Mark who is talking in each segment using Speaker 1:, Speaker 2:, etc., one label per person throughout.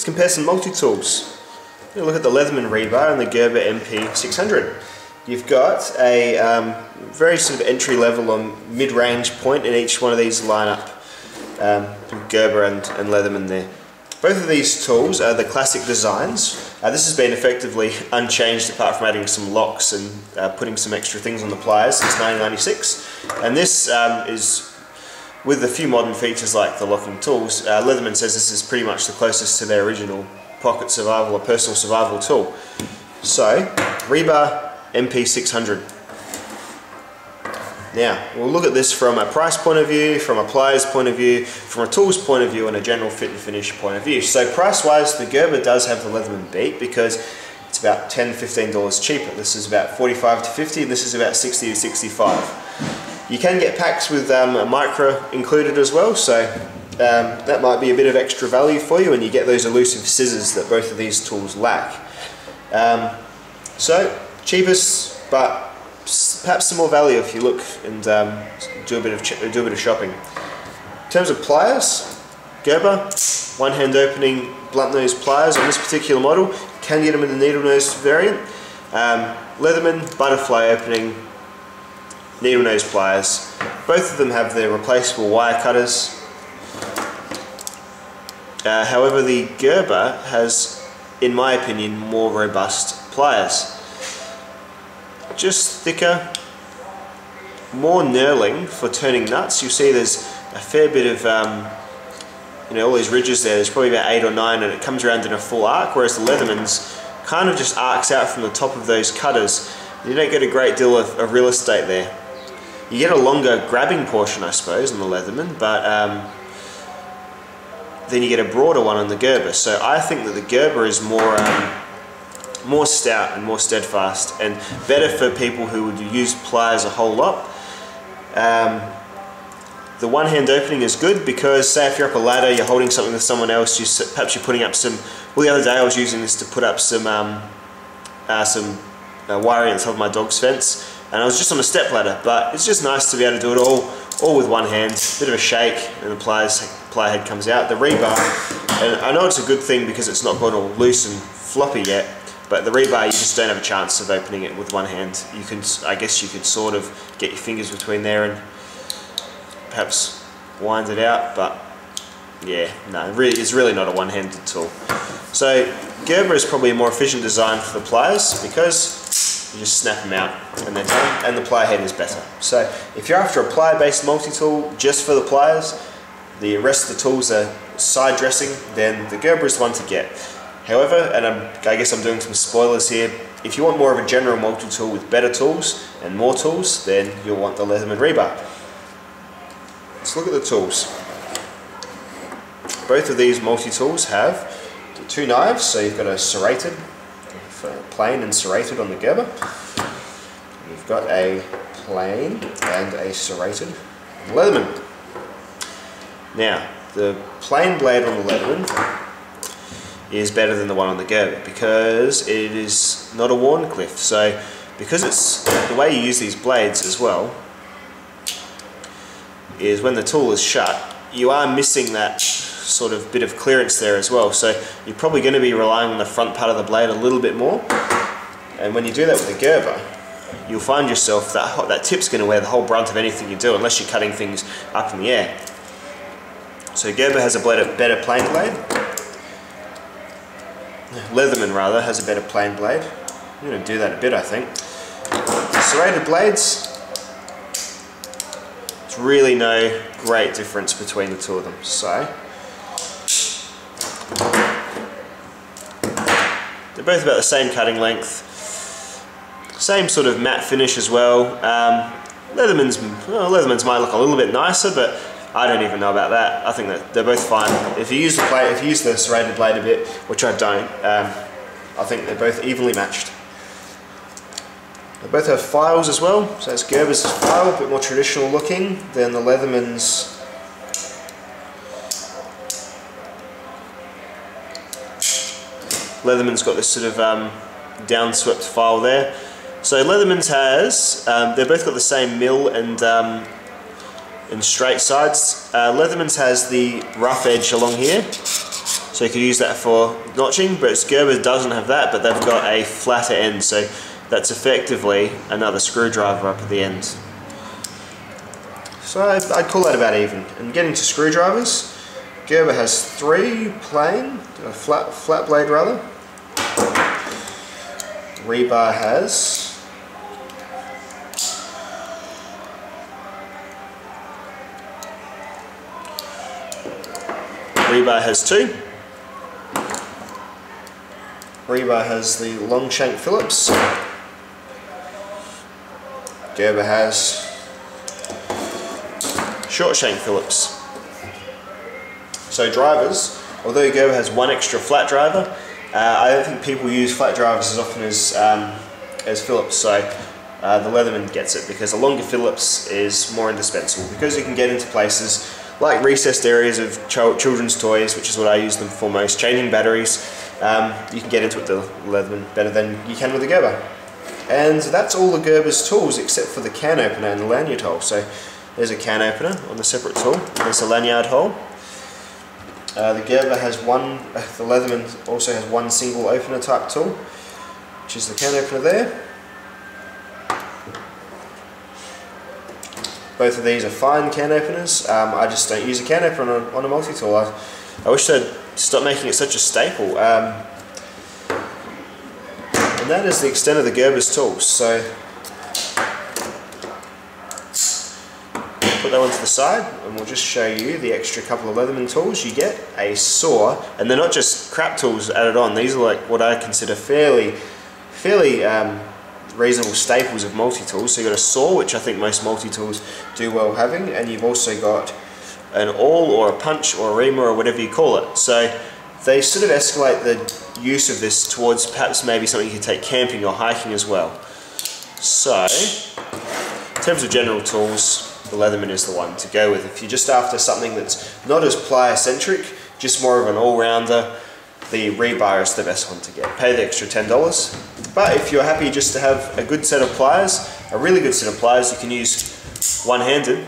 Speaker 1: let's compare some multi-tools. Look at the Leatherman Rebar and the Gerber MP600. You've got a very sort of entry-level or mid-range point in each one of these lineup. Gerber and Leatherman there. Both of these tools are the classic designs. This has been effectively unchanged apart from adding some locks and putting some extra things on the pliers since 1996. And this is, with a few modern features like the locking tools, Leatherman says this is pretty much the closest to their original pocket survival or personal survival tool. So, Rebar MP600. Now, we'll look at this from a price point of view, from a pliers point of view, from a tools point of view, and a general fit and finish point of view. So price-wise, the Gerber does have the Leatherman beat because it's about $10–15 cheaper. This is about $45 to $50, and this is about $60 to $65. You can get packs with a micro included as well, so that might be a bit of extra value for you, and you get those elusive scissors that both of these tools lack. So, cheapest, but perhaps some more value if you look and do a bit of shopping. In terms of pliers, Gerber, one-hand opening blunt nose pliers on this particular model. You can get them in the needle nose variant. Leatherman, butterfly opening needle nose pliers. Both of them have their replaceable wire cutters. However, the Gerber has, in my opinion, more robust pliers. Just thicker, more knurling for turning nuts. You'll see there's a fair bit of, all these ridges there. There's probably about 8 or 9, and it comes around in a full arc, whereas the Leatherman's kind of just arcs out from the top of those cutters. You don't get a great deal of real estate there. You get a longer grabbing portion, I suppose, on the Leatherman, but then you get a broader one on the Gerber. So I think that the Gerber is more stout and more steadfast and better for people who would use pliers a whole lot. The one-hand opening is good because, say if you're up a ladder, you're holding something with someone else, perhaps you're putting up some, well, the other day I was using this to put up some wiring on top of my dog's fence, and I was just on a step ladder, but it's just nice to be able to do it all with one hand. Bit of a shake and the plier head comes out. The Rebar, and I know it's a good thing because it's not gone all loose and floppy yet, but the Rebar, you just don't have a chance of opening it with one hand. You can, I guess you could sort of get your fingers between there and perhaps wind it out, but yeah, no, it's really not a one-handed tool. So Gerber is probably a more efficient design for the pliers because you just snap them out and they're done, and the plier head is better. So if you're after a plier-based multi-tool just for the pliers, the rest of the tools are side dressing, then the Gerber is the one to get. However, and I guess I'm doing some spoilers here, if you want more of a general multi-tool with better tools and more tools, then you'll want the Leatherman Rebar. Let's look at the tools. Both of these multi-tools have two knives, so you've got a serrated, plain and serrated on the Gerber. You've got a plain and a serrated Leatherman. Now, the plain blade on the Leatherman is better than the one on the Gerber because it is not a worn cliff. So because it's the way you use these blades as well is when the tool is shut, you are missing that sort of bit of clearance there as well. So you're probably going to be relying on the front part of the blade a little bit more. And when you do that with the Gerber, you'll find yourself that tip's going to wear the whole brunt of anything you do unless you're cutting things up in the air. So Gerber has a better plain blade. Leatherman rather has a better plain blade. I'm going to do that a bit, I think. Serrated blades, there's really no great difference between the two of them. So they're both about the same cutting length, same sort of matte finish as well. Leatherman's might look a little bit nicer, but I don't even know about that. I think that they're both fine. If you use the serrated blade a bit, which I don't, I think they're both evenly matched. They both have files as well, so it's Gerber's file, a bit more traditional looking than the Leatherman's. Leatherman's got this sort of downswept file there. So Leatherman's has, they've both got the same mill and straight sides. Leatherman's has the rough edge along here, so you could use that for notching, but Gerber doesn't have that, but they've got a flatter end, so that's effectively another screwdriver up at the end. So I'd call that about even. And getting to screwdrivers, Gerber has 3 plain, flat blade rather. Rebar has Rebar has 2. Rebar has the long shank Phillips. Gerber has short shank Phillips. So drivers, although Gerber has 1 extra flat driver, I don't think people use flat drivers as often as Phillips. So the Leatherman gets it because a longer Phillips is more indispensable, because you can get into places like recessed areas of children's toys, which is what I use them for most, changing batteries. You can get into it with the Leatherman better than you can with the Gerber. And that's all the Gerber's tools except for the can opener and the lanyard hole. So there's a can opener on the separate tool, there's a lanyard hole. The Gerber has the Leatherman also has 1 single opener type tool, which is the can opener there. Both of these are fine can openers. I just don't use a can opener on a multi-tool. I wish they'd stop making it such a staple. And that is the extent of the Gerber's tools. So put that one to the side and we'll just show you the extra couple of Leatherman tools. You get a saw, and they're not just crap tools added on. These are like what I consider fairly reasonable staples of multi-tools. So you've got a saw, which I think most multi-tools do well having, and you've also got an awl or a punch or a reamer or whatever you call it. So they sort of escalate the use of this towards perhaps maybe something you could take camping or hiking as well. So in terms of general tools, the Leatherman is the one to go with. If you're just after something that's not as plier centric, just more of an all-rounder, the Rebar is the best one to get. Pay the extra $10. But if you're happy just to have a good set of pliers, a really good set of pliers you can use one-handed,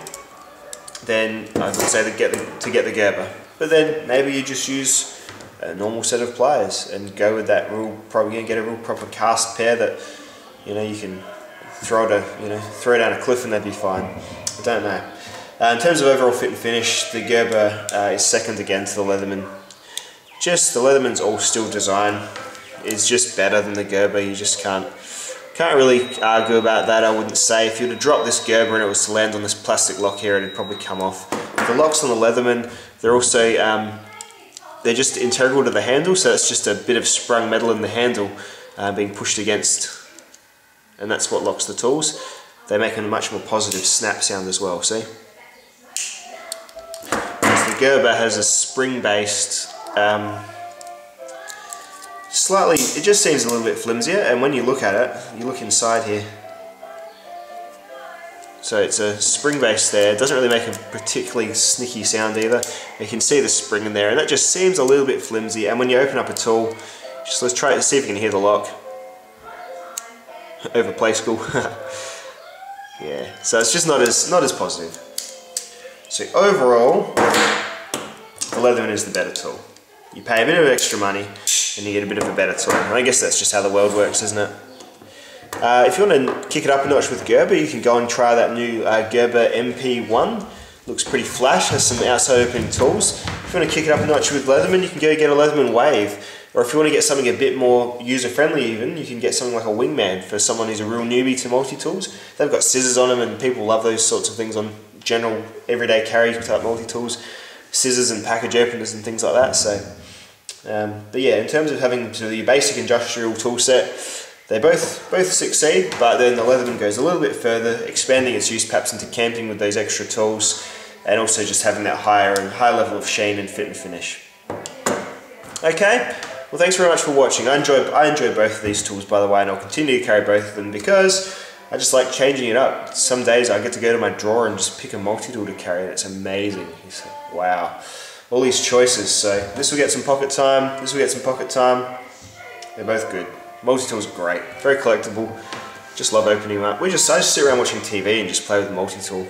Speaker 1: then I would say to get the Gerber. But then maybe you just use a normal set of pliers and go with that probably get a real proper cast pair that you can throw down a cliff and they'd be fine. I don't know. In terms of overall fit and finish, the Gerber is second again to the Leatherman. Just the Leatherman's all steel design is just better than the Gerber. You just can't really argue about that. I wouldn't say if you were to drop this Gerber and it was to land on this plastic lock here, it'd probably come off. The locks on the Leatherman, they're also they're just integral to the handle, so it's just a bit of sprung metal in the handle being pushed against, and that's what locks the tools. They make a much more positive snap sound as well. See, whereas the Gerber has a spring-based. Slightly, it just seems a little bit flimsier, and when you look at it, you look inside here. So it's a spring base there. It doesn't really make a particularly snicky sound either. You can see the spring in there, and that just seems a little bit flimsy. And when you open up a tool, just let's try to see if you can hear the lock. Overplay school. Yeah, so it's just not as positive. So overall, the Leatherman is the better tool. You pay a bit of extra money and you get a bit of a better tool. And I guess that's just how the world works, isn't it? If you want to kick it up a notch with Gerber, you can go and try that new Gerber MP1. Looks pretty flash, has some outside opening tools. If you want to kick it up a notch with Leatherman, you can go get a Leatherman Wave. Or if you want to get something a bit more user-friendly even, you can get something like a Wingman for someone who's a real newbie to multi-tools. They've got scissors on them, and people love those sorts of things on general everyday carry type multi-tools. Scissors and package openers and things like that. So, but yeah, in terms of having sort of your basic industrial tool set, they both succeed, but then the Leatherman goes a little bit further, expanding its use perhaps into camping with those extra tools, and also just having that higher level of sheen and fit and finish. Okay, well thanks very much for watching. I enjoy both of these tools, by the way, and I'll continue to carry both of them because I just like changing it up. Some days I get to go to my drawer and just pick a multi-tool to carry, and it's amazing. It's like, wow, all these choices. So this will get some pocket time, this will get some pocket time. They're both good. Multi-tools are great, very collectible. Just love opening them up. I just sit around watching TV and just play with the multi-tool.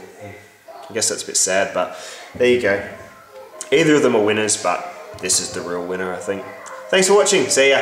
Speaker 1: I guess that's a bit sad, but there you go. Either of them are winners, but this is the real winner, I think. Thanks for watching. See ya.